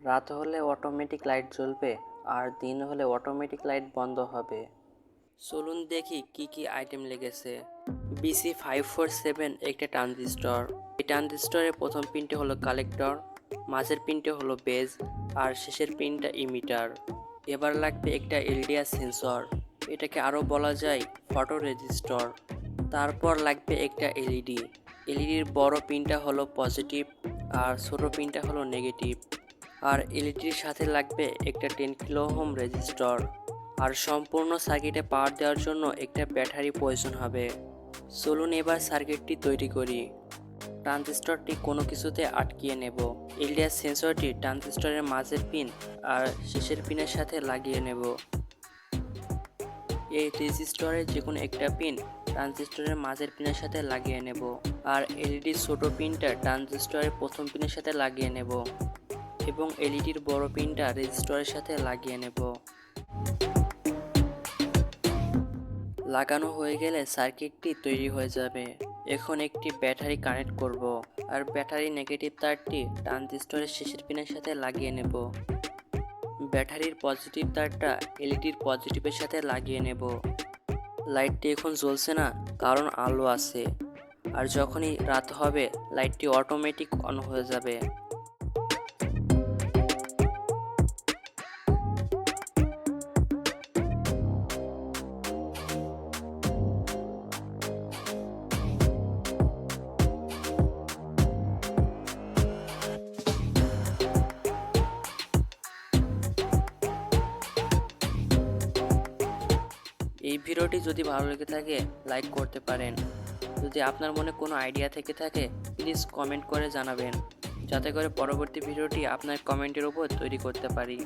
রাত হলে automatic light জ্বলবে আর দিন হলে অটোমেটিক লাইট বন্ধ হবে। চলুন দেখি কি কি আইটেম লেগেছে। BC547 একটা ট্রানজিস্টর। এই ট্রানজিস্টরের প্রথম পিনটি হলো কালেক্টর, মাঝের পিনটি হলো বেজ আর শেষের পিনটা ইমিটার। এবার লাগবে একটা LDR সেন্সর, এটাকে আরও বলা যায় ফটো রেজিস্টর। তারপর লাগবে একটা এলইডির বড় পিনটা হলো পজিটিভ আর ছোট পিনটা হলো নেগেটিভ। আর এলইডির সাথে লাগবে একটা 10 কিলো ওহম রেজিস্টর। আর সম্পূর্ণ সার্কিটে পাওয়ার দেওয়ার জন্য একটা ব্যাটারি প্রয়োজন হবে। চলুন এবার সার্কিটটি তৈরি করি। ট্রানজিস্টরটি কোনো কিছুতে আটকিয়ে নেব। LDR সেন্সরটি ট্রানজিস্টরের মাঝের পিন আর শেষের পিনের সাথে লাগিয়ে নেব। এই রেজিস্টরের যে কোনো একটা পিন ট্রানজিস্টরের মাঝের পিনের সাথে লাগিয়ে নেব আর এলইডির ছোট পিনটা ট্রানজিস্টরের প্রথম পিনের সাথে লাগিয়ে নেব এবং এলইডির বড় পিনটা রেজিস্টরের সাথে লাগিয়ে নেব। লাগানো হয়ে গেলে সার্কিটটি তৈরি হয়ে যাবে। এখন একটি ব্যাটারি কানেক্ট করব আর ব্যাটারি নেগেটিভ তারটি ট্রানজিস্টরের শেষের পিনের সাথে লাগিয়ে নেব। ব্যাটারির পজিটিভ তারটা এলইডির পজিটিভের সাথে লাগিয়ে নেব। লাইটটি এখন জ্বলছে না কারণ আলো আছে, আর যখনই রাত হবে লাইটটি অটোমেটিক অন হয়ে যাবে। এই ভিডিওটি যদি ভালো লেগে থাকে লাইক করতে পারেন। যদি আপনার মনে কোনো আইডিয়া থেকে থাকে প্লিজ কমেন্ট করে জানাবেন, যাতে করে পরবর্তী ভিডিওটি আপনার কমেন্টের উপর তৈরি করতে পারি।